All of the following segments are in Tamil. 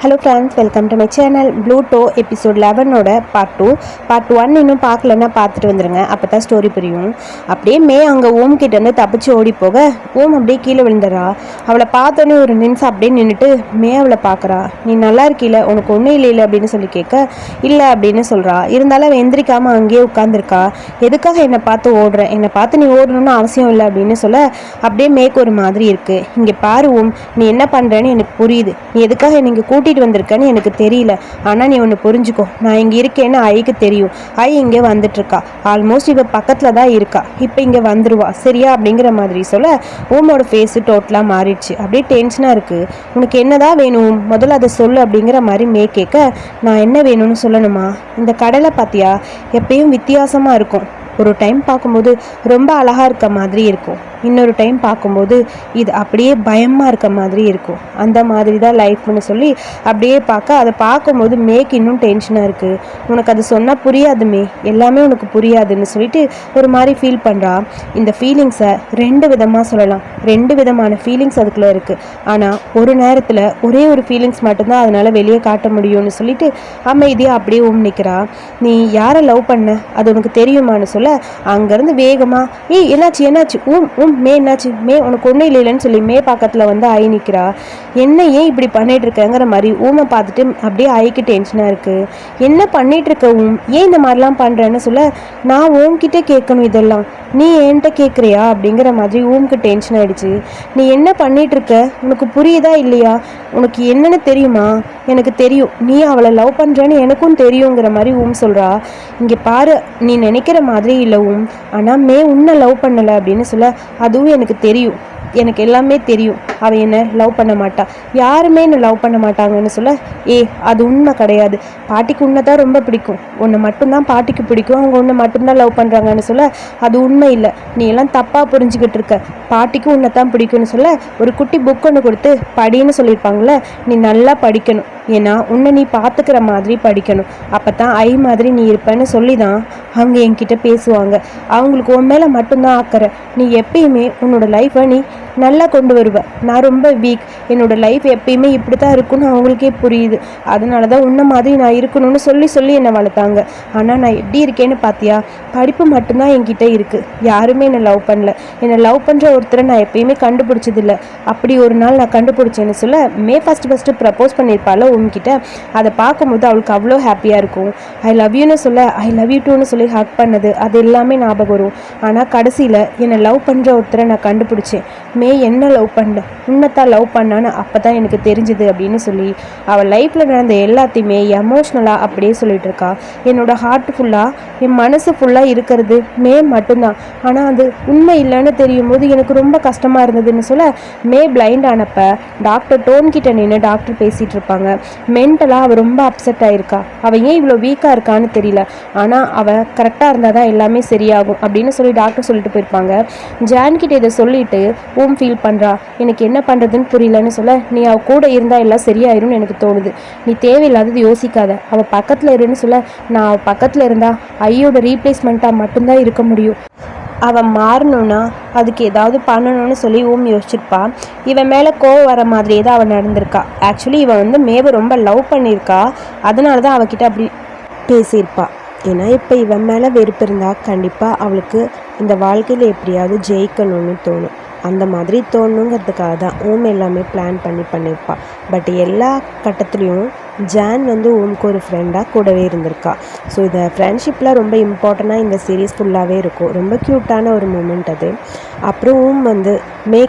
Hello friends, welcome to my channel. Pluto episode 11ஓட பார்ட் 2. பார்ட் 1 இன்னும் பார்க்கலன்னா பார்த்துட்டு வந்துடுங்க, அப்போ தான் ஸ்டோரி புரியும். அப்படியே அங்கே ஓம் கிட்டேருந்து தப்பிச்சு ஓடி போக ஓம் அப்படியே கீழே விழுந்துறா. அவளை பார்த்தோன்னே ஒரு நிமிஷம் அப்படியே நின்றுட்டு அவளை பார்க்குறா. நீ நல்லா இருக்கீல, உனக்கு ஒன்றும் இல்லை அப்படின்னு சொல்லி கேட்க இல்லை அப்படின்னு சொல்கிறா. இருந்தாலும் அவள் எந்திரிக்காமல் அங்கேயே உட்காந்துருக்கா. எதுக்காக என்னை பார்த்து ஓடுறேன், என்னை பார்த்து நீ ஓடணும்னு அவசியம் இல்லை அப்படின்னு சொல்ல அப்படியே மேற்கு ஒரு மாதிரி இருக்குது. இங்கே பாரு ஓம், நீ என்ன பண்ணுறேன்னு எனக்கு புரியுது. நீ எதுக்காக நீங்கள் கூட்டிகிட்டு வந்திருக்கேன்னு எனக்கு தெரியல. ஆனால் நீ ஒன்று புரிஞ்சுக்கோ, நான் இங்கே இருக்கேன்னு ஐக்கு தெரியும். ஐ இங்கே வந்துட்டுருக்கா. ஆல்மோஸ்ட் இவ பக்கத்தில் தான் இருக்கா. இப்போ இங்கே வந்துடுவா சரியா அப்படிங்கிற மாதிரி சொல்ல ஓமோட ஃபேஸு டோட்டலாக மாறிடுச்சு. அப்படியே டென்ஷனாக இருக்குது. உனக்கு என்னதான் வேணும், முதல்ல அதை சொல்லு அப்படிங்கிற மாதிரி கேட்க நான் என்ன வேணும்னு சொல்லணுமா? இந்த கடலை பார்த்தியா, எப்பயும் வித்தியாசமாக இருக்கும். ஒரு டைம் பார்க்கும்போது ரொம்ப அழகாக இருக்க மாதிரி இருக்கும், இன்னொரு டைம் பார்க்கும்போது இது அப்படியே பயமாக இருக்க மாதிரி இருக்கும். அந்த மாதிரி தான் லைஃப்னு சொல்லி அப்படியே அதை பார்க்கும்போது இன்னும் டென்ஷனாக இருக்குது. உனக்கு அது சொன்னால் புரியாதுமே, எல்லாமே உனக்கு புரியாதுன்னு சொல்லிட்டு ஒரு மாதிரி ஃபீல் பண்ணுறா. இந்த ஃபீலிங்ஸை ரெண்டு விதமாக சொல்லலாம், ரெண்டு விதமான ஃபீலிங்ஸ் அதுக்குள்ளே இருக்குது. ஆனால் ஒரு நேரத்தில் ஒரே ஒரு ஃபீலிங்ஸ் மட்டும்தான் அதனால் வெளியே காட்ட முடியும்னு சொல்லிட்டு அமைதியாக அப்படியே நிற்கிறா. நீ யாரை லவ் பண்ண அது உனக்கு தெரியுமான்னு சொல்ல அங்கேருந்து வேகமா என்னாச்சு என்னாச்சு என்னாச்சு உனக்கு ஒன்றும் இல்லைன்னு சொல்லி பக்கத்தில் வந்து ஐ நிற்கிறா. என்ன ஏன் இப்படி பண்ணிட்டு இருக்கங்கிற மாதிரி ஊமை பார்த்துட்டு அப்படியே ஐக்கு டென்ஷனாக இருக்குது. என்ன பண்ணிட்டு இருக்க ஏன் இந்த மாதிரிலாம் பண்ணுறேன்னு சொல்ல நான் உன்கிட்ட கேட்கணும், இதெல்லாம் நீ என்கிட்ட கேட்குறியா அப்படிங்கிற மாதிரி ஊமுக்கு டென்ஷன் ஆகிடுச்சு. நீ என்ன பண்ணிட்டு இருக்க, உனக்கு புரியுதா இல்லையா, உனக்கு என்னன்னு தெரியுமா? எனக்கு தெரியும், நீ அவளை லவ் பண்ணுறேன்னு எனக்கும் தெரியுங்கிற மாதிரி சொல்கிறா. இங்கே பாரு, நீ நினைக்கிற மாதிரி இல்லவும், ஆனால் உன்னை லவ் பண்ணலை அப்படின்னு சொல்ல அதுவும் எனக்கு தெரியும், எனக்கு எல்லாமே தெரியும். அவள் என்னை லவ் பண்ண மாட்டா, யாருமே என்னை லவ் பண்ண மாட்டாங்கன்னு சொல்ல அது உண்மை கிடையாது. பாட்டிக்கு உன்னை தான் ரொம்ப பிடிக்கும், உன்னை மட்டும்தான் பாட்டிக்கு பிடிக்கும், அவங்க உன்னை மட்டும்தான் லவ் பண்ணுறாங்கன்னு சொல்ல அது உண்மை இல்லை, நீ எல்லாம் தப்பாக புரிஞ்சுக்கிட்டு இருக்க. பாட்டிக்கு உன்னை தான் பிடிக்கும்னு சொல்ல ஒரு குட்டி புக் ஒன்று கொடுத்து படின்னு சொல்லியிருப்பாங்களே, நீ நல்லா படிக்கணும், ஏன்னா உன்னை நீ பார்த்துக்கிற மாதிரி படிக்கணும், அப்போ தான் ஐ மாதிரி நீ இருப்பேன்னு சொல்லி தான் அவங்க என்கிட்ட பேசுவாங்க. அவங்களுக்கு உன் மேலே மட்டும்தான் அக்கறை. நீ எப்பயுமே உன்னோட லைஃப்பை நீ நல்லா கொண்டு வருவ. நான் ரொம்ப வீக், என்னோட லைஃப் எப்பயுமே இப்படி தான் இருக்குன்னு அவங்களுக்கே புரியுது. அதனால தான் உன்ன மாதிரி நான் இருக்கணும்னு சொல்லி என்னை வளர்த்தாங்க. ஆனால் நான் எப்படி இருக்கேன்னு பார்த்தியா, படிப்பு மட்டும்தான் என்கிட்ட இருக்குது. யாருமே என்னை லவ் பண்ணல. என்னை லவ் பண்ணுற ஒருத்தரை நான் எப்பயுமே கண்டுபிடிச்சதில்லை. அப்படி ஒரு நாள் நான் கண்டுபிடிச்சேன்னு சொல்ல ஃபஸ்ட்டு ப்ரப்போஸ் பண்ணியிருப்பாள் உன்கிட்ட. அதை பார்க்கும்போது அவளுக்கு அவ்வளோ ஹாப்பியாக இருக்கும். ஐ லவ் யூன்னு சொல்ல ஐ லவ் யூ டூன்னு சொல்லி ஹக் பண்ணது அது எல்லாமே ஞாபகம் வரும். ஆனால் கடைசியில் என்னை லவ் பண்ணுற ஒருத்தரை நான் கண்டுபிடிச்சேன். என்ன லவ் பண்ணல, உன்னைத்தான் லவ் பண்ணான்னு அப்போ தான் எனக்கு தெரிஞ்சுது அப்படின்னு சொல்லி அவள் லைஃப்பில் நடந்த எல்லாத்தையுமே எமோஷ்னலாக அப்படியே சொல்லிட்டு இருக்கா. என்னோட ஹார்ட் ஃபுல்லாக, என் மனசு ஃபுல்லாக இருக்கிறது மட்டும்தான். ஆனால் அது உண்மை இல்லைன்னு தெரியும் போது எனக்கு ரொம்ப கஷ்டமாக இருந்ததுன்னு சொல்ல பிளைண்ட் ஆனப்போ டாக்டர் டோன்கிட்ட நின்று டாக்டர் பேசிகிட்டு இருப்பாங்க. மென்டலாக அவள் ரொம்ப அப்செட் ஆகிருக்கா. அவள் ஏன் இவ்வளோ வீக்காக இருக்கான்னு தெரியல, ஆனால் அவள் கரெக்டாக இருந்தால் தான் எல்லாமே சரியாகும் அப்படின்னு சொல்லி டாக்டர் சொல்லிட்டு போயிருப்பாங்க. ஜான்கிட்ட இதை சொல்லிட்டு ஃபீல் பண்ணுறா. எனக்கு என்ன பண்ணுறதுன்னு புரியலன்னு சொல்ல நீ அவள் கூட இருந்தால் எல்லாம் சரியாயிரும்னு எனக்கு தோணுது. நீ தேவையில்லாதது யோசிக்காத, அவள் பக்கத்தில் இருன்னு சொல்ல நான் அவள் பக்கத்தில் இருந்தால் ஐயோட ரீப்ளேஸ்மெண்ட்டாக மட்டும்தான் இருக்க முடியும். அவன் மாறணும்னா அதுக்கு ஏதாவது பண்ணணும்னு சொல்லி யோசிச்சிருப்பா. இவன் மேலே கோவம் வர மாதிரியே தான் அவன் நடந்திருக்கா. ஆக்சுவலி இவன் வந்து ரொம்ப லவ் பண்ணியிருக்கா. அதனால தான் அவகிட்ட அப்படி பேசியிருப்பா. ஏன்னா இப்போ இவன் மேலே வெறுப்பு இருந்தால் கண்டிப்பாக அவளுக்கு இந்த வாழ்க்கையில் எப்படியாவது ஜெயிக்கணும்னு தோணும். அந்த மாதிரி தோணுங்கிறதுக்காக தான் எல்லாமே பிளான் பண்ணியிருப்பா. பட் எல்லா கட்டத்துலேயும் ஜான் வந்து ஓம்க்கு ஒரு ஃப்ரெண்டாக கூடவே இருந்திருக்கா. ஸோ இந்த ஃப்ரெண்ட்ஷிப்பில் ரொம்ப இம்பார்ட்டண்ட்டாக இந்த சீரீஸ் ஃபுல்லாகவே இருக்கும். ரொம்ப க்யூட்டான ஒரு மூமெண்ட் அது. அப்புறம் வந்து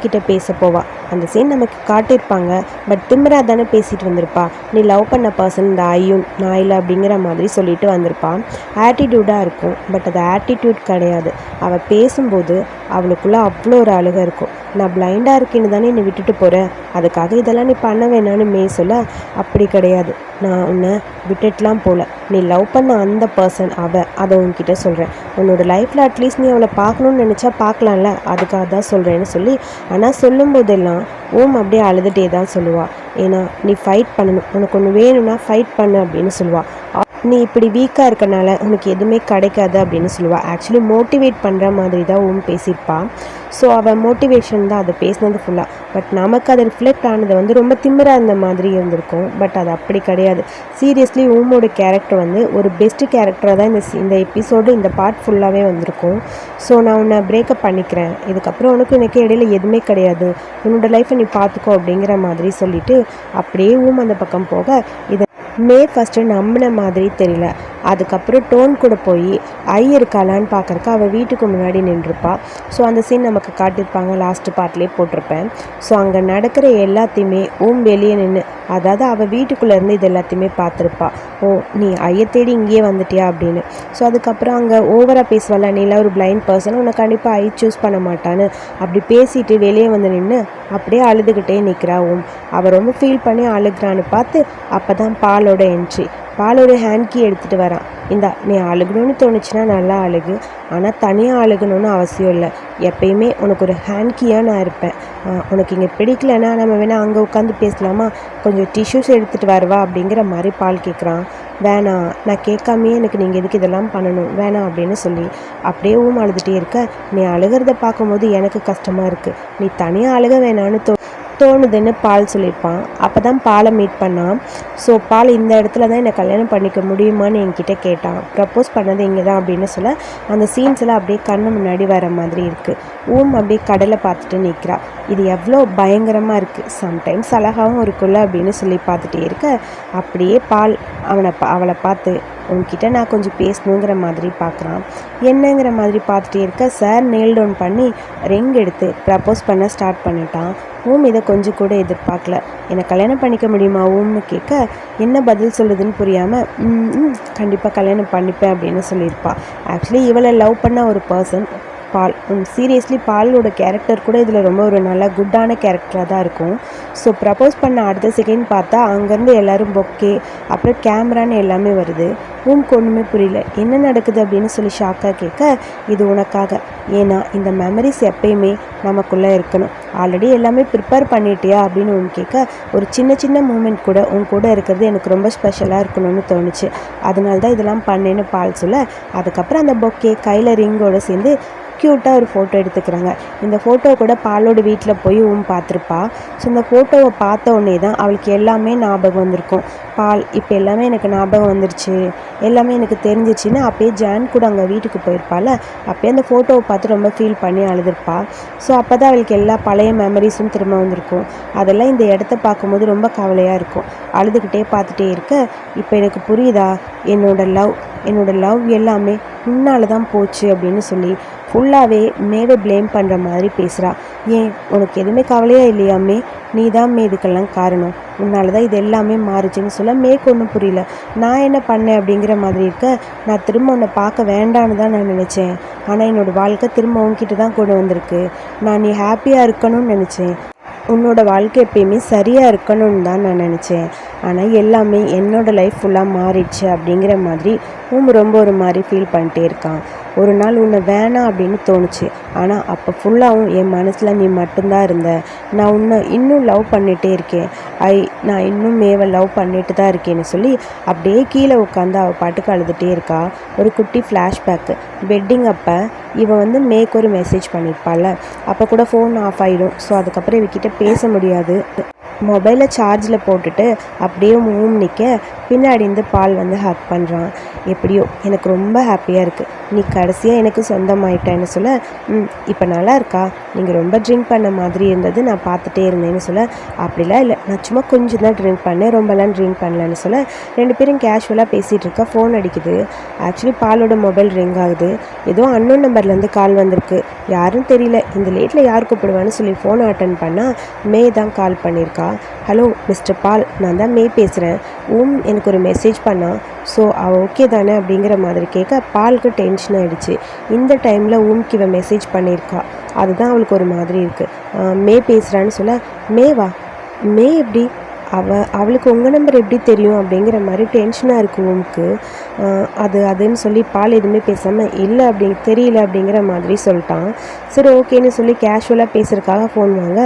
கிட்ட பேச போவா. அந்த சீன் நமக்கு காட்டியிருப்பாங்க. பட் திமிரா தானே பேசிகிட்டு வந்திருப்பா. நீ லவ் பண்ண பர்சன் இந்த ஐயும் நான் இல்லை அப்படிங்கிற மாதிரி சொல்லிட்டு வந்திருப்பான். ஆட்டிடியூடாக இருக்கும். பட் அது ஆட்டிடியூட் கிடையாது. அவள் பேசும்போது அவளுக்குள்ளே அவ்வளோ ஒரு அழுகை இருக்கும். நான் பிளைண்டாக இருக்கேன்னு தானே என்னை விட்டுட்டு போகிறேன், அதுக்காக இதெல்லாம் நீ பண்ண வேணான்னு சொல்ல அப்படி கிடையாது, நான் உன்னை விட்டுட்டுலாம் போகல. நீ லவ் பண்ண அந்த பர்சன் அதை உன்கிட்ட சொல்கிறேன். உன்னோட லைஃப்பில் அட்லீஸ்ட் நீ அவளை பார்க்கணுன்னு நினச்சா பார்க்கலாம்ல, அதுக்காக தான் சொல்கிறேன்னு சொல்லி. ஆனால் சொல்லும் போதெல்லாம் அப்படியே அழுதுகிட்டே தான் சொல்லுவாள். ஏன்னா நீ ஃபைட் பண்ணணும், உனக்கு ஒன்று வேணும்னா ஃபைட் பண்ணு அப்படின்னு சொல்லுவாள். நீ இப்படி வீக்காக இருக்கனால உனக்கு எதுவுமே கிடைக்காது அப்படின்னு சொல்லுவாள். ஆக்சுவலி மோட்டிவேட் பண்ணுற மாதிரி தான் பேசியிருப்பாள். ஸோ அவள் மோட்டிவேஷன் தான் அதை பேசினது ஃபுல்லாக. பட் நமக்கு அது ரிஃப்ளெக்ட் ஆனது ரொம்ப திமிராக இருந்த மாதிரி இருந்திருக்கும். பட் அது அப்படி கிடையாது. சீரியஸ்லி ஊமோட கேரக்டர் ஒரு பெஸ்ட்டு கேரக்டராக தான் இந்த எபிசோடு இந்த பார்ட் ஃபுல்லாகவே வந்திருக்கும். ஸோ நான் உன்னை பிரேக்கப் பண்ணிக்கிறேன், இதுக்கப்புறம் உனக்கு எனக்கு இடையில எதுவுமே கிடையாது, உன்னோட லைஃப்பை நீ பார்த்துக்கோ அப்படிங்கிற மாதிரி சொல்லிவிட்டு அப்படியே அந்த பக்கம் போக இதை மே ஃபஸ்ட்டு நம்பின மாதிரி தெரியல. அதுக்கப்புறம் டோன் கூட போய் இருக்காளான்னு பார்க்குறக்கு அவள் வீட்டுக்கு முன்னாடி நின்றுருப்பா. ஸோ அந்த சீன் நமக்கு காட்டியிருப்பாங்க, லாஸ்ட்டு பார்ட்லேயே போட்டிருப்பேன். ஸோ அங்கே நடக்கிற எல்லாத்தையுமே வெளியே நின்று, அதாவது அவள் வீட்டுக்குள்ளேருந்து இது எல்லாத்தையுமே பார்த்துருப்பா. ஓ நீ தேடி இங்கேயே வந்துட்டியா அப்படின்னு. ஸோ அதுக்கப்புறம் அங்கே ஓவராக பேசுவாள், நீலாம் ஒரு பிளைண்ட் பர்சன், உன்னை கண்டிப்பாக சூஸ் பண்ண மாட்டான்னு அப்படி பேசிட்டு வெளியே வந்து நின்று அப்படியே அழுதுகிட்டே நிற்கிறா. அவள் ரொம்ப ஃபீல் பண்ணி அழுகிறான்னு பார்த்து அப்போ தான் பாலோட என்ட்ரி. பாலோட ஹேண்ட் கீ எடுத்துகிட்டு வரான். நீ அழுகணும்னு தோணுச்சுன்னா நல்லா அழுகு, ஆனால் தனியாக அழுகணும்னு அவசியம் இல்லை. எப்பயுமே உனக்கு ஒரு ஹேண்ட் கீயாக நான் இருப்பேன். உனக்கு இங்கே பிடிக்கலன்னா நம்ம வேணால் அங்கே உட்காந்து பேசலாமா, கொஞ்சம் டிஷ்யூஸ் எடுத்துகிட்டு வரவா அப்படிங்கிற மாதிரி பால் கேட்குறான். வேணாம், நான் கேட்காமே எனக்கு நீங்கள் எதுக்கு இதெல்லாம் பண்ணணும், வேணாம் அப்படின்னு சொல்லி அப்படியே அழுதுகிட்டே இருக்க. நீ அழுகிறத பார்க்கும்போது எனக்கு கஷ்டமாக இருக்குது, நீ தனியாக அழுக வேணான்னு தோணுதுன்னு பால் சொல்லியிருப்பான். அப்போ தான் பாலை மீட் பண்ணான். ஸோ பால் இந்த இடத்துல தான் என்னை கல்யாணம் பண்ணிக்க முடியுமான்னு என்கிட்ட கேட்டான். ப்ரப்போஸ் பண்ணது இங்கே தான் அப்படின்னு சொல்ல அந்த சீன்ஸ் எல்லாம் அப்படியே கண்ணு முன்னாடி வர மாதிரி இருக்குது. அப்படியே கடலை பார்த்துட்டு நிற்கிறா. இது எவ்வளோ பயங்கரமாக இருக்குது, சம்டைம்ஸ் அழகாகவும் இருக்குல்ல அப்படின்னு சொல்லி பார்த்துட்டே இருக்க அப்படியே பால் அவளை பார்த்து உன்கிட்ட நான் கொஞ்சம் பேசணுங்கிற மாதிரி பார்க்குறான். என்னங்கிற மாதிரி பார்த்துட்டே இருக்க சார் நெயில் டவுன் பண்ணி ரிங் எடுத்து ப்ரப்போஸ் பண்ண ஸ்டார்ட் பண்ணிட்டான். இதை கொஞ்சம் கூட எதிர்பார்க்கல. என்னை கல்யாணம் பண்ணிக்க முடியுமா கேட்க என்ன பதில் சொல்லுதுன்னு புரியாமல் கண்டிப்பாக கல்யாணம் பண்ணிப்பேன் அப்படின்னு சொல்லியிருப்பா. ஆக்சுவலி இவளை லவ் பண்ண ஒரு பர்சன் பால். சீரியஸ்லி பாலோட கேரக்டர் கூட இதில் ரொம்ப ஒரு நல்ல குட்டான கேரக்டராக தான் இருக்கும். ஸோ ப்ரப்போஸ் பண்ண அடுத்த செகண்ட் பார்த்தா அங்கேருந்து எல்லோரும் பொக்கே அப்புறம் கேமரான்னு எல்லாமே வருது. ஒன்றுமே புரியல, என்ன நடக்குது அப்படின்னு சொல்லி ஷாக்காக கேட்க இது உனக்காக, ஏன்னா இந்த மெமரிஸ் எப்பயுமே நமக்குள்ளே இருக்கணும், ஆல்ரெடி எல்லாமே ப்ரிப்பேர் பண்ணிட்டியா அப்படின்னு கேட்க ஒரு சின்ன சின்ன மூமெண்ட் கூட கூட இருக்கிறது எனக்கு ரொம்ப ஸ்பெஷலாக இருக்கணும்னு தோணுச்சு, அதனால தான் இதெல்லாம் பண்ணேன்னு பால் சொல்ல அதுக்கப்புறம் அந்த பொக்கே கையில் ரிங்கோடு சேர்ந்து க்யூட்டாக ஒரு ஃபோட்டோ எடுத்துக்கிறாங்க. இந்த ஃபோட்டோ கூட பாலோட வீட்டில் போய் பார்த்துருப்பா. ஸோ இந்த ஃபோட்டோவை பார்த்த உடனே தான் அவளுக்கு எல்லாமே ஞாபகம் வந்திருக்கும். பால் இப்போ எல்லாமே எனக்கு ஞாபகம் வந்துருச்சு, எல்லாமே எனக்கு தெரிஞ்சிச்சுன்னு அப்போயே ஜான் கூட அங்கே வீட்டுக்கு போயிருப்பாள். அப்போயே அந்த ஃபோட்டோவை பார்த்து ரொம்ப ஃபீல் பண்ணி அழுதுருப்பா. ஸோ அப்போ தான் அவளுக்கு எல்லா பழைய மெமரிஸும் திரும்ப வந்திருக்கும். அதெல்லாம் இந்த இடத்த பார்க்கும்போது ரொம்ப கவலையாக இருக்கும். அழுதுகிட்டே பார்த்துட்டே இருக்க இப்போ எனக்கு புரியுதா, என்னோட லவ் எல்லாமே முன்னால் தான் போச்சு அப்படின்னு சொல்லி ஃபுல்லாகவே மேவை ப்ளேம் பண்ணுற மாதிரி பேசுகிறா. ஏன் உனக்கு எதுவுமே கவலையாக இல்லையாமே, நீ தான் இதுக்கெல்லாம் காரணம், உன்னால தான் இது எல்லாமே மாறுச்சுன்னு சொல்ல மேற்கு ஒன்றும் புரியல. நான் என்ன பண்ணேன் அப்படிங்கிற மாதிரி இருக்க, நான் திரும்ப உன்னை பார்க்க வேண்டான்னு தான் நான் நினச்சேன், ஆனால் என்னோடய வாழ்க்கை திரும்ப உன்கிட்ட தான் கொண்டு வந்திருக்கு. நான் நீ ஹாப்பியாக இருக்கணும்னு நினச்சேன், உன்னோட வாழ்க்கை எப்பயுமே சரியாக இருக்கணும்னு தான் நான் நினச்சேன், ஆனால் எல்லாமே என்னோடய லைஃப் ஃபுல்லாக மாறிடுச்சு அப்படிங்கிற மாதிரி ரொம்ப ஒரு மாதிரி ஃபீல் பண்ணிட்டே இருக்கான். ஒரு நாள் உன்னை வேணாம் அப்படின்னு தோணுச்சு, ஆனால் அப்போ ஃபுல்லாகவும் என் மனசில் நீ மட்டும்தான் இருந்த, நான் உன்னை இன்னும் லவ் பண்ணிகிட்டே இருக்கேன், நான் இன்னும் மேவை லவ் பண்ணிட்டு தான் இருக்கேன்னு சொல்லி அப்படியே கீழே உட்காந்து அவள் பாட்டுக்கு அழுதுகிட்டே இருக்கா. ஒரு குட்டி ஃப்ளாஷ்பேக்கு, வெட்டிங் அப்போ இவன் மேக்கு ஒரு மெசேஜ் பண்ணியிருப்பாள். அப்போ கூட ஃபோன் ஆஃப் ஆகிடும். ஸோ அதுக்கப்புறம் இவகிட்ட பேச முடியாது. மொபைலை சார்ஜில் போட்டுட்டு அப்படியே நிற்க பின்னாடி இருந்து பால் ஹக் பண்ணுறான். எப்படியோ எனக்கு ரொம்ப ஹாப்பியாக இருக்குது, நீ கடைசியாக எனக்கு சொந்தமாயிட்டேன்னு சொல்ல இப்போ நல்லா இருக்கா, நீங்கள் ரொம்ப ட்ரிங்க் பண்ண மாதிரி இருந்தது நான் பார்த்துட்டே இருந்தேன்னு சொல்ல அப்படிலாம் இல்லை, நான் சும்மா கொஞ்சம் தான் ட்ரிங்க் பண்ணேன், ரொம்பலாம் ட்ரிங்க் பண்ணலன்னு சொல்ல ரெண்டு பேரும் கேஷுவலாக பேசிகிட்டு இருக்கா. ஃபோன் அடிக்குது. ஆக்சுவலி பாலோட மொபைல் ரிங் ஆகுது. ஏதோ அன்னோன் நம்பர்லேருந்து கால் வந்திருக்கு, யாரும் தெரியல, இந்த லேட்டில் யார் கூப்பிடுவான்னு சொல்லி ஃபோனை அட்டன் பண்ணால் மே தான் கால் பண்ணியிருக்கா. ஹலோ மிஸ்டர் பால், நான் தான் மே பேசுகிறேன், எனக்கு ஒரு மெசேஜ் பண்ணான், ஸோ அவள் ஓகே தானே அப்படிங்கிற மாதிரி கேட்க பாலுக்கு டென்ஷன் ஆகிடுச்சு. இந்த டைமில் இவன் மெசேஜ் பண்ணியிருக்கா, அதுதான் அவளுக்கு ஒரு மாதிரி இருக்குது. மே பேசுகிறான்னு சொல்ல மேவா, மே எப்படி, அவளுக்கு உங்கள் நம்பர் எப்படி தெரியும் அப்படிங்கிற மாதிரி டென்ஷனாக இருக்குது ஓம்க்கு. அதுன்னு சொல்லி பால் எதுவுமே பேசாமல் இல்லை தெரியல அப்படிங்கிற மாதிரி சொல்லிட்டான். சரி ஓகேன்னு சொல்லி கேஷுவலாக பேசுகிறதுக்காக ஃபோன் வாங்க.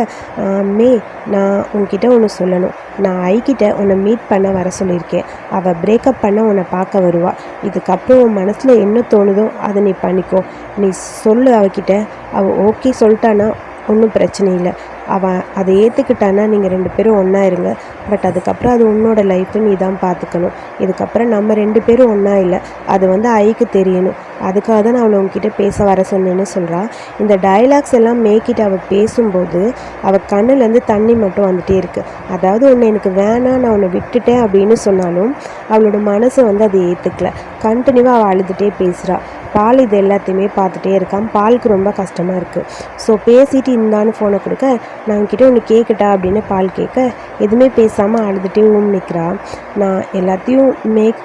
மே, நான் உன்கிட்ட ஒன்று சொல்லணும். நான் ஐக்கிட்ட உன்னை மீட் பண்ண வர சொல்லியிருக்கேன். அவள் பிரேக்கப் பண்ண உன்னை பார்க்க வருவா. இதுக்கப்புறம் உன் மனசில் என்ன தோணுதோ அதை நீ பண்ணிக்கோ. நீ சொல்லு அவகிட்ட. அவள் ஓகே சொல்லிட்டானா ஒன்றும் பிரச்சனை இல்லை. அவன் அதை ஏற்றுக்கிட்டானா நீங்கள் 2 பேரும் ஒன்றா இருங்க. பட் அதுக்கப்புறம் அது உன்னோட லைஃப்பு நீ தான் பார்த்துக்கணும். இதுக்கப்புறம் நம்ம 2 பேரும் ஒன்றா இல்லை, அது ஐக்கு தெரியணும். அதுக்காக தான் நான் அவளை உங்ககிட்ட பேச வர சொன்னேன்னு சொல்கிறா. இந்த டயலாக்ஸ் எல்லாம் மேக்கிட்ட அவள் பேசும்போது அவள் கண்ணுலேருந்து தண்ணி மட்டும் வந்துகிட்டே இருக்குது. அதாவது ஒன்று எனக்கு வேணாம், நான் உன்னை விட்டுட்டேன் அப்படின்னு சொன்னாலும் அவளோட மனசை அதை ஏற்றுக்கல. கண்டினியூவாக அவள் அழுதுகிட்டே பேசுகிறா. பால் இது எல்லாத்தையுமே பார்த்துட்டே இருக்கான். பாலுக்கு ரொம்ப கஷ்டமாக இருக்குது. ஸோ பேசிட்டு இந்தான்னு ஃபோனை கொடுக்க, நான் உங்ககிட்ட ஒன்று கேட்கட்டா அப்படின்னு பால் கேட்க, எதுவுமே பேசாமல் அழுதுகிட்டே நிற்கிறா. நான் எல்லாத்தையும்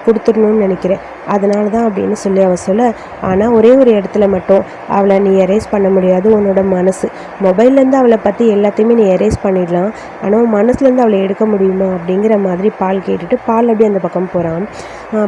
கொடுத்துடணும்னு நினைக்கிறேன், அதனால தான் அப்படின்னு சொல்லி அவள் சொல்ல, ஆனால் ஒரே ஒரு இடத்துல மட்டும் அவளை நீ எரேஸ் பண்ண முடியாது. உன்னோட மனசு மொபைல்லேருந்து அவளை பற்றி எல்லாத்தையுமே நீ எரேஸ் பண்ணிடலாம், ஆனால் உன் மனசுலேருந்து அவளை எடுக்க முடியுமா அப்படிங்கிற மாதிரி பால் கேட்டுட்டு பால் அப்படியே அந்த பக்கம் போகிறான்.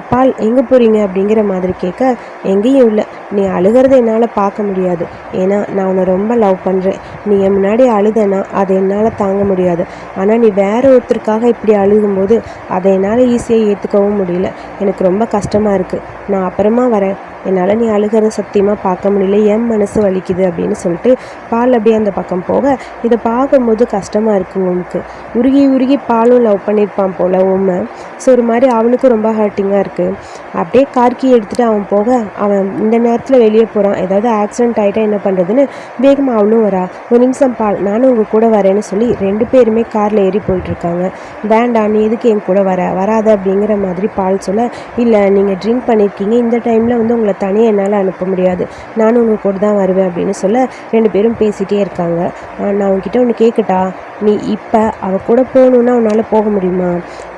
பால் எங்கே போகிறீங்க அப்படிங்கிற மாதிரி கேட்க, எங்கேயும் இல்லை, நீ அழுகிறத என்னால் பார்க்க முடியாது. ஏன்னா நான் உன்னை ரொம்ப லவ் பண்ணுறேன். நீ என் முன்னாடி அழுதனா அதை என்னால் தாங்க முடியாது. ஆனால் நீ வேற ஒருத்தருக்காக இப்படி அழுகும்போது அதை என்னால் ஈஸியாக ஏற்றுக்கவும் முடியல. எனக்கு ரொம்ப கஷ்டமாக இருக்குது. நான் அப்புறமா வரேன். என்னால் நீ அழுகிறத சத்தியமாக பார்க்க முடியல, என் மனசு வலிக்குது அப்படின்னு சொல்லிட்டு பால் அப்படியே அந்த பக்கம் போக, இதை பார்க்கும்போது கஷ்டமாக இருக்குது ஓமுக்கு. உருகி உருகி பாலும் லவ் பண்ணியிருப்பான் போல் ஓமை. ஸோ ஒரு மாதிரி அவனுக்கும் ரொம்ப ஹர்ட்டிங்காக இருக்குது. அப்படியே கார்கி எடுத்துகிட்டு அவன் போக, அவன் இந்த நேரத்தில் வெளியே போகிறான். ஏதாவது ஆக்சிடென்ட் ஆகிட்டா என்ன பண்ணுறதுன்னு வேகமாக அவளும் வரா. ஒரு நிமிஷம் பால், நானும் உங்கள் கூட வரேன்னு சொல்லி 2 பேருமே காரில் ஏறி போயிட்டுருக்காங்க. வேண்டாம், நீ எதுக்கு என் கூட வராத அப்படிங்கிற மாதிரி பால் சொல்ல, இல்லை நீங்கள் ட்ரிங்க் பண்ணியிருக்கீங்க, இந்த டைமில் உங்களை தனியாக என்னால் அனுப்ப முடியாது, நானும் உங்கள் கூட தான் வருவேன் அப்படின்னு சொல்ல 2 பேரும் பேசிகிட்டே இருக்காங்க. நான் உங்ககிட்ட ஒன்று கேட்கட்டா, நீ இப்போ அவள் கூட போகணுன்னா உன்னால் போக முடியுமா?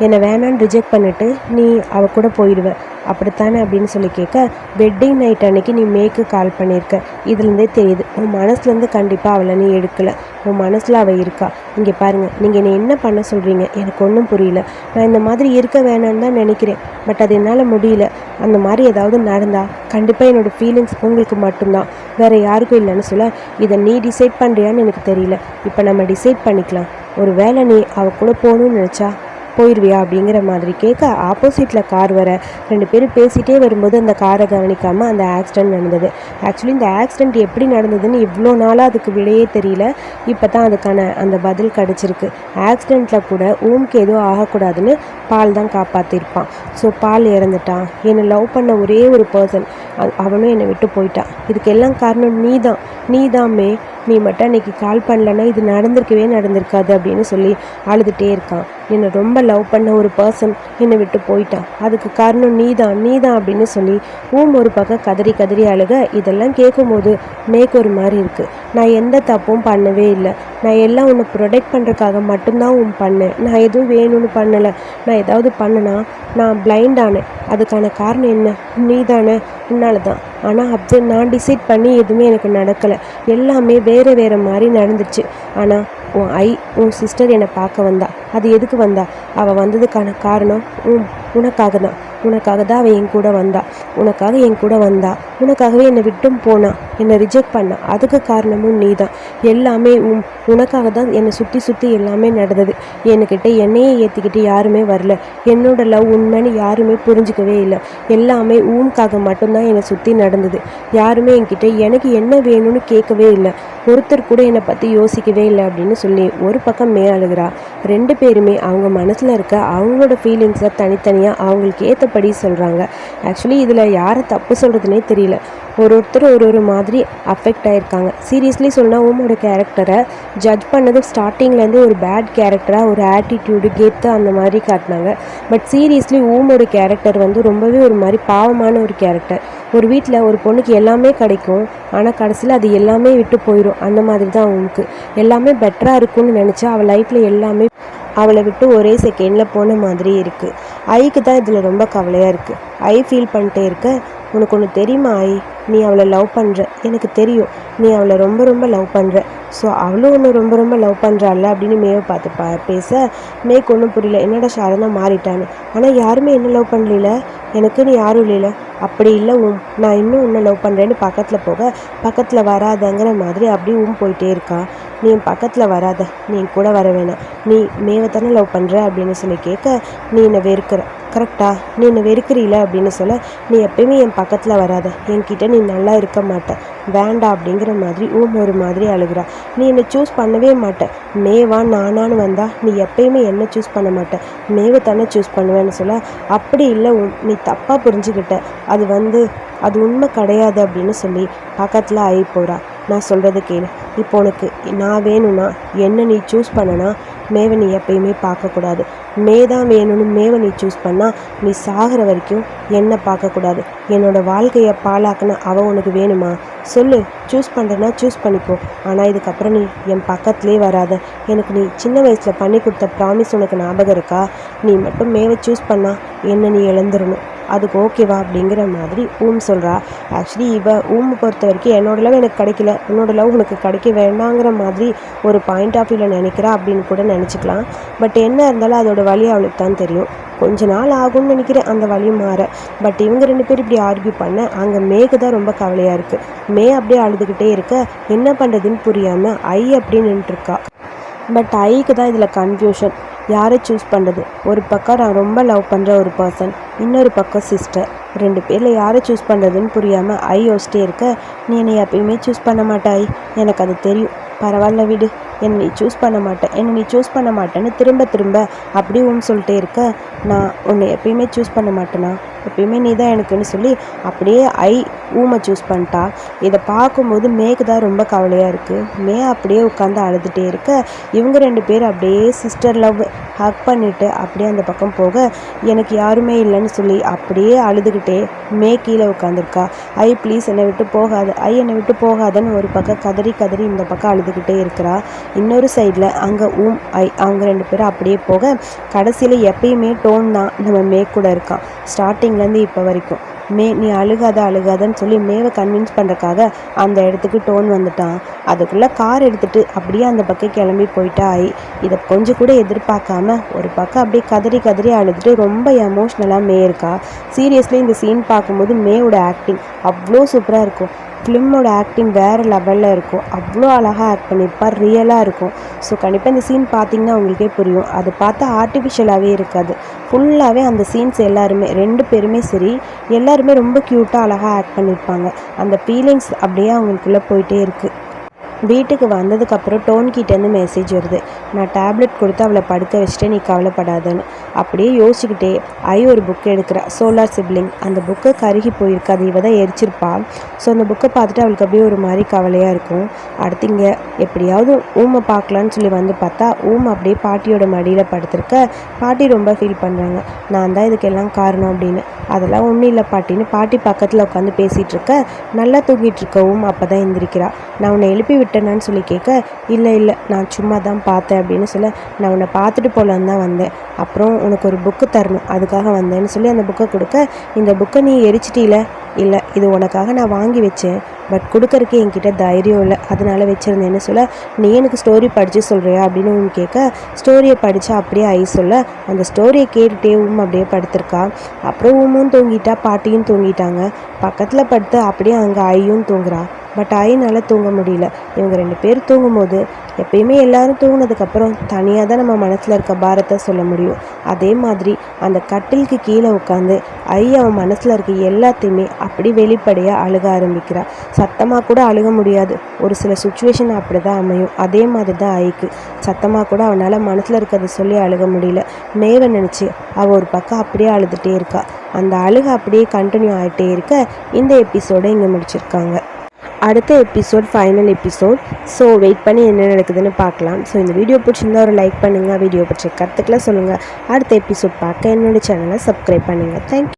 என்னை வேணான்னு ரிஜெக்ட் பண்ணிவிட்டு நீ அவள் கூட போயிடுவேன் அப்படித்தானே அப்படின்னு சொல்லி கேட்க, வெட்டிங் நைட் அன்னைக்கு நீ மேக்கு கால் பண்ணியிருக்க, இதுலேருந்தே தெரியுது உன் மனசுலேருந்து கண்டிப்பாக அவளை நீ எடுக்கலை. உன் மனசில் அவள் இருக்கா. இங்கே பாருங்கள், நீங்கள் என்னை என்ன பண்ண சொல்கிறீங்க எனக்கு ஒன்றும் புரியல. நான் இந்த மாதிரி இருக்க வேணான்னு தான் நினைக்கிறேன், பட் அது என்னால் முடியல. அந்த மாதிரி ஏதாவது நடந்தால் கண்டிப்பாக என்னோடய ஃபீலிங்ஸ் உங்களுக்கு மட்டும்தான், வேறு யாருக்கும் இல்லைன்னு சொல்ல, இதை நீ டிசைட் பண்ணுறியான்னு எனக்கு தெரியல. இப்போ நம்ம டிசைட் பண்ணிக்கலாம். ஒரு வேளை நீ அவள் கூட போகணுன்னு நினச்சா போயிடுவியா அப்படிங்கிற மாதிரி கேட்க, ஆப்போசிட்டில் கார் வர 2 பேரும் பேசிகிட்டே வரும்போது அந்த காரை கவனிக்காமல் அந்த ஆக்சிடெண்ட் நடந்தது. ஆக்சுவலி இந்த ஆக்சிடெண்ட் எப்படி நடந்ததுன்னு இவ்வளோ நாளாக அதுக்கு விடையே தெரியல. இப்போ தான் அதுக்கான அந்த பதில் கிடச்சிருக்கு. ஆக்சிடெண்ட்டில் கூட ஓம்க்கு எதுவும் ஆகக்கூடாதுன்னு பால் தான் காப்பாற்றிருப்பான். ஸோ பால் இறந்துட்டான். என்னை லவ் பண்ண ஒரே ஒரு பர்சன் அவனும் என்னை விட்டு போயிட்டான். இதுக்கெல்லாம் காரணம் நீதாமே. நீ மட்டும் அன்றைக்கி கால் பண்ணலன்னா இது நடந்திருக்காது அப்படின்னு சொல்லி அழுதுகிட்டே இருக்கான். என்னை ரொம்ப லவ் பண்ண ஒரு பர்சன் என்னை விட்டு போயிட்டான், அதுக்கு காரணம் நீதான் அப்படின்னு சொல்லி ஒரு பக்கம் கதறி அழுக. இதெல்லாம் கேட்கும்போது மேற்கு ஒரு மாதிரி இருக்குது. நான் எந்த தப்பும் பண்ணவே இல்லை, நான் எல்லாம் உன்னை ப்ரொடெக்ட் பண்ணுறதுக்காக மட்டும்தான் பண்ணேன், நான் எதுவும் வேணும்னு பண்ணலை. நான் ஏதாவது பண்ணனா நான் பிளைண்ட் ஆனேன், அதுக்கான காரணம் என்ன? நீதானே, உன்னால தான். ஆனால் நான் டிசைட் பண்ணி எதுவுமே எனக்கு நடக்கலை, எல்லாமே வேறு மாதிரி நடந்துச்சு. ஆனால் உன் சிஸ்டர் என்னை பார்க்க வந்தா. அது எதுக்கு வந்தா? அவள் வந்ததுக்கான காரணம் உனக்காக தான் அவள் என் கூட வந்தா. உனக்காகவே என்னை விட்டும் போனா, என்னை ரிஜெக்ட் பண்ணா. அதுக்கு காரணமும் நீ தான். எல்லாமே உனக்காக தான் என்னை சுற்றி எல்லாமே நடந்தது. என்கிட்ட என்னையே ஏற்றிக்கிட்டு யாருமே வரல. என்னோட லவ் உண்மைன்னு யாருமே புரிஞ்சிக்கவே இல்லை. எல்லாமே ஊம்காக மட்டும்தான் என்னை சுற்றி நடந்தது. யாருமே என்கிட்ட எனக்கு என்ன வேணும்னு கேட்கவே இல்லை. ஒருத்தர் கூட என்னை பற்றி யோசிக்கவே இல்லை அப்படின்னு சொல்லி ஒரு பக்கம் அழுகிறா. 2 பேருமே அவங்க மனசில் இருக்க அவங்களோட ஃபீலிங்ஸை தனித்தனியாக அவங்களுக்கு ஏற்றபடி சொல்கிறாங்க. ஆக்சுவலி இதில் யாரை தப்பு சொல்கிறதுனே தெரியல. ஒருத்தர் ஒரு மாதிரி அஃபெக்ட் ஆகிருக்காங்க. சீரியஸ்லி சொன்னால் ஓமோட கேரக்டரை ஜட்ஜ் பண்ணது ஸ்டார்டிங்லேருந்து ஒரு பேட் கேரக்டராக, ஒரு ஆட்டிடியூடு, கெத்து அந்த மாதிரி காட்டினாங்க. பட் சீரியஸ்லி ஓமோட கேரக்டர் ரொம்பவே ஒரு மாதிரி பாவமான ஒரு கேரக்டர். ஒரு வீட்டில் ஒரு பொண்ணுக்கு எல்லாமே கிடைக்கும், ஆனால் கடைசியில் அது எல்லாமே விட்டு போயிடும். அந்த மாதிரி தான் அவனுக்கு எல்லாமே பெட்டராக இருக்கும்னு நினச்சா அவள் லைஃப்பில் எல்லாமே அவளை விட்டு ஒரே செகண்டில் போன மாதிரி இருக்குது. ஐக்கு தான் இதில் ரொம்ப கவலையாக இருக்குது. ஐ ஃபீல் பண்ணிட்டே இருக்க, உனக்கு ஒன்று தெரியுமா ஐ, நீ அவளை லவ் பண்ணுற, எனக்கு தெரியும் நீ அவளை ரொம்ப ரொம்ப லவ் பண்ணுற. ஸோ அவளும் ஒன்று ரொம்ப ரொம்ப லவ் பண்ணுறாள்ல அப்படின்னு மேவை பார்த்து பேச மேய்க்கு ஒன்றும் புரியல, என்னடா சாரதா மாறிட்டான்னு. ஆனால் யாருமே என்ன லவ் பண்ணல, எனக்குன்னு யாரும் இல்லைல்ல. அப்படி இல்லை நான் இன்னும் உன்னை லவ் பண்ணுறேன்னு பக்கத்தில் போக பக்கத்தில் வராதங்கிற மாதிரி அப்படியே போயிட்டே இருக்கா. நீ என் பக்கத்தில் வராத, நீ என் கூட வர வேணாம், நீ மேவை தானே லவ் பண்ணுற அப்படின்னு சொல்லி கேட்க, நீ என்னை வெறுக்கிற கரெக்டா, நீ என்னை வெறுக்கிறீல அப்படின்னு சொல்ல, நீ எப்பயுமே என் பக்கத்தில் வராத, என்கிட்ட நீ நல்லா இருக்க மாட்ட, வேண்டாம் அப்படிங்கிற மாதிரி ஒரு மாதிரி அழுகிறா. நீ என்னை சூஸ் பண்ணவே மாட்ட, மேவா நானான்னு வந்தா நீ எப்பயுமே என்னை சூஸ் பண்ண மாட்ட, மேவை தானே சூஸ் பண்ணுவேன்னு சொல்ல, அப்படி இல்லை நீ தப்பாக புரிஞ்சுக்கிட்ட, அது உண்மை கிடையாது அப்படின்னு சொல்லி பக்கத்தில் ஆகி போகிறா. நான் சொல்கிறது கேளு, இப்போ உனக்கு நான் வேணும்னா என்ன நீ சூஸ் பண்ணனா மேவை நீ எப்பயுமே பார்க்கக்கூடாது, தான் வேணும்னு மேவை நீ சூஸ் பண்ணால் நீ சாகிற வரைக்கும் என்னை பார்க்கக்கூடாது. என்னோடய வாழ்க்கையை பாழாக்குன அவள் உனக்கு வேணுமா சொல்லு, சூஸ் பண்ணுறேன்னா சூஸ் பண்ணிக்கோ, ஆனால் இதுக்கப்புறம் நீ என் பக்கத்துலேயே வராத. எனக்கு நீ சின்ன வயசில் பண்ணி கொடுத்த ப்ராமிஸ் உனக்கு ஞாபகம் இருக்கா, நீ மட்டும் மேவை சூஸ் பண்ணால் என்ன நீ இழந்துடணும், அதுக்கு ஓகேவா அப்படிங்கிற மாதிரி சொல்கிறா. ஆக்சுவலி பொறுத்த வரைக்கும் என்னோட லவ் எனக்கு கிடைக்கல, உன்னோட லவ் உனக்கு கிடைக்க வேண்டாங்கிற மாதிரி ஒரு பாயிண்ட் ஆஃப் வியூவில் நினைக்கிறா அப்படின்னு கூட நினச்சிக்கலாம். பட் என்ன இருந்தாலும் அதோட வழி அவளுக்கு தான் தெரியும். கொஞ்ச நாள் ஆகும்னு நினைக்கிறேன் அந்த வழி மாற. பட் இவங்க 2 பேர் இப்படி ஆர்கியூ பண்ண அங்கே மேக்கு தான் ரொம்ப கவலையாக இருக்குது. மே அப்படியே அழுதுகிட்டே இருக்க என்ன பண்ணுறதுன்னு புரியாமல் அப்படின்னு நின்றுருக்கா. பட் ஐக்கு தான் இதில் கன்ஃபியூஷன், யாரை சூஸ் பண்ணுறது. ஒரு பக்கம் நான் ரொம்ப லவ் பண்ணுற ஒரு பர்சன், இன்னொரு பக்கம் சிஸ்டர், 2 பேரில் யாரை சூஸ் பண்ணுறதுன்னு புரியாமல் யோசிச்சிட்டே இருக்க, நீ என்னை எப்பயுமே சூஸ் பண்ண மாட்டாய், எனக்கு அது தெரியும், பரவாயில்ல விடு, என்னை நீ சூஸ் பண்ண மாட்டேன்னு திரும்ப அப்படி சொல்லிட்டே இருக்க, நான் உன்னை எப்பயுமே சூஸ் பண்ண மாட்டேனா, எப்பயுமே நீ தான் எனக்குன்னு சொல்லி அப்படியே சூஸ் பண்ணிட்டா. இதை பார்க்கும்போது மேக்கு தான் ரொம்ப கவலையாக இருக்குது. மே அப்படியே உட்காந்து அழுதுகிட்டே இருக்க, இவங்க 2 பேர் அப்படியே சிஸ்டர் லவ் ஹக் பண்ணிவிட்டு அப்படியே அந்த பக்கம் போக, எனக்கு யாருமே இல்லைன்னு சொல்லி அப்படியே அழுதுகிட்டே மே கீழே உட்காந்துருக்கா. ப்ளீஸ் என்னை விட்டு போகாத, என்னை விட்டு போகாதன்னு ஒரு பக்கம் கதறி இந்த பக்கம் அழுதுகிட்டே இருக்கிறா. இன்னொரு சைடில் அங்கே அவங்க 2 பேரும் அப்படியே போக, கடைசியில் எப்பயுமே டோன் தான் நம்ம மே கூட இருக்கான் ஸ்டார்டிங்லேருந்து இப்போ வரைக்கும். நீ அழுகாதன்னு சொல்லி மேவை கன்வின்ஸ் பண்ணுறக்காக அந்த இடத்துக்கு டோன் வந்துட்டான். அதுக்குள்ளே கார் எடுத்துகிட்டு அப்படியே அந்த பக்கம் கிளம்பி போயிட்டா. இதை கொஞ்சம் கூட எதிர்பார்க்காம ஒரு பக்கம் அப்படியே கதறி அழுதுட்டு ரொம்ப எமோஷ்னலாக மே இருக்கா. சீரியஸ்லி இந்த சீன் பார்க்கும்போது மேவோட ஆக்டிங் அவ்வளோ சூப்பராக இருக்கும். ஃபிலிமோட ஆக்டிங் வேறு லெவலில் இருக்கும், அவ்வளோ அழகாக ஆக்ட் பண்ணியிருப்பார், ரியலாக இருக்கும். ஸோ கண்டிப்பாக இந்த சீன் பார்த்திங்கன்னா உங்களுக்கே புரியும், அது பார்த்தா ஆர்டிஃபிஷியலாகவே இருக்காது. ஃபுல்லாகவே அந்த சீன்ஸ் எல்லாருமே 2 பேருமே சரி, எல்லாருமே ரொம்ப க்யூட்டாக அழகாக ஆக்ட் பண்ணியிருப்பாங்க. அந்த ஃபீலிங்ஸ் அப்படியே அவங்களுக்குள்ளே போயிட்டே இருக்குது. வீட்டுக்கு வந்ததுக்கப்புறம் டோன்கிட்டேருந்து மெசேஜ் வருது, நான் டேப்லெட் கொடுத்து அவளை படுக்க வச்சுட்டு நீ கவலைப்படாதுன்னு. அப்படியே யோசிச்சுக்கிட்டே ஒரு புக் எடுக்கிறா, சோலார் சிப்ளிங். அந்த புக்கை கருகி போயிருக்கு, அது இவ தான் எரிச்சிருப்பாள். ஸோ அந்த புக்கை பார்த்துட்டு அவளுக்கு அப்படியே ஒரு மாதிரி கவலையாக இருக்கும். அடுத்து இங்கே எப்படியாவது பார்க்கலான்னு சொல்லி வந்து பார்த்தா அப்படியே பாட்டியோட மடியில் படுத்திருக்க. பாட்டி ரொம்ப ஃபீல் பண்ணுறாங்க, நான் தான் இதுக்கெல்லாம் காரணம் அப்படின்னு. அதெல்லாம் ஒன்றும் இல்லை பாட்டின்னு பாட்டி பக்கத்தில் உட்காந்து பேசிகிட்டு இருக்க, நல்லா தூங்கிட்டு இருக்கவும் அப்போ தான் எந்திரிக்கிறா. நான் உன்னை எழுப்பி விட்டேனான்னு சொல்லி கேட்க, இல்லை நான் சும்மா தான் பார்த்தேன் அப்படின்னு சொல்ல, நான் உன்னை பார்த்துட்டு போகலான்னு தான் வந்தேன், அப்புறம் உனக்கு ஒரு புக்கு தரணும் அதுக்காக வந்தேன்னு சொல்லி அந்த புக்கை கொடுக்க, இந்த புக்கை நீ எரிச்சிட்டீல, இல்லை இது உனக்காக நான் வாங்கி வச்சேன், பட் கொடுக்கறக்கு என்கிட்ட தைரியம் இல்லை, அதனால வச்சுருந்தேன்னு சொல்ல, நீ எனக்கு ஸ்டோரி படித்து சொல்கிறியா அப்படின்னு கேட்க, ஸ்டோரியை படித்தா அப்படியே சொல்ல, அந்த ஸ்டோரியை கேட்டுகிட்டே அப்படியே படுத்திருக்கா. அப்புறம் தூங்கிட்டா, பாட்டியும் தூங்கிட்டாங்க. பக்கத்தில் படுத்து அப்படியே அங்கே தூங்குறா. பட் ஐனால் தூங்க முடியல. இவங்க 2 பேர் தூங்கும்போது எப்பயுமே எல்லாரும் தூங்கினதுக்கப்புறம் தனியாக தான் நம்ம மனசில் இருக்க பாரத்தை சொல்ல முடியும். அதே மாதிரி அந்த கட்டிலுக்கு கீழே உட்காந்து அவன் மனசில் இருக்க எல்லாத்தையுமே அப்படி வெளிப்படையாக அழுக ஆரம்பிக்கிறா. சத்தமாக கூட அழுக முடியாது, ஒரு சில சுச்சுவேஷன் அப்படி தான் அமையும். அதே மாதிரி தான் ஐக்கு சத்தமாக கூட அவனால் மனசில் இருக்கிறத சொல்லி அழுக முடியல. மேவை நினச்சி அவள் ஒரு பக்கம் அப்படியே அழுதுகிட்டே இருக்கா. அந்த அழுக அப்படியே கண்டினியூ ஆகிட்டே இருக்க இந்த எபிசோடை இங்கே முடிச்சிருக்காங்க. அடுத்த episode final episode. So wait பண்ணி என்ன நடக்குதுன்னு பார்க்கலாம். ஸோ இந்த வீடியோ பிடிச்சிருந்தா ஒரு லைக் பண்ணுங்கள், வீடியோ பற்றி கருத்துக்களை சொல்லுங்கள். அடுத்த எபிசோட் பார்க்க என்னோடய சேனலை சப்ஸ்கிரைப் பண்ணுங்கள். தேங்க்யூ.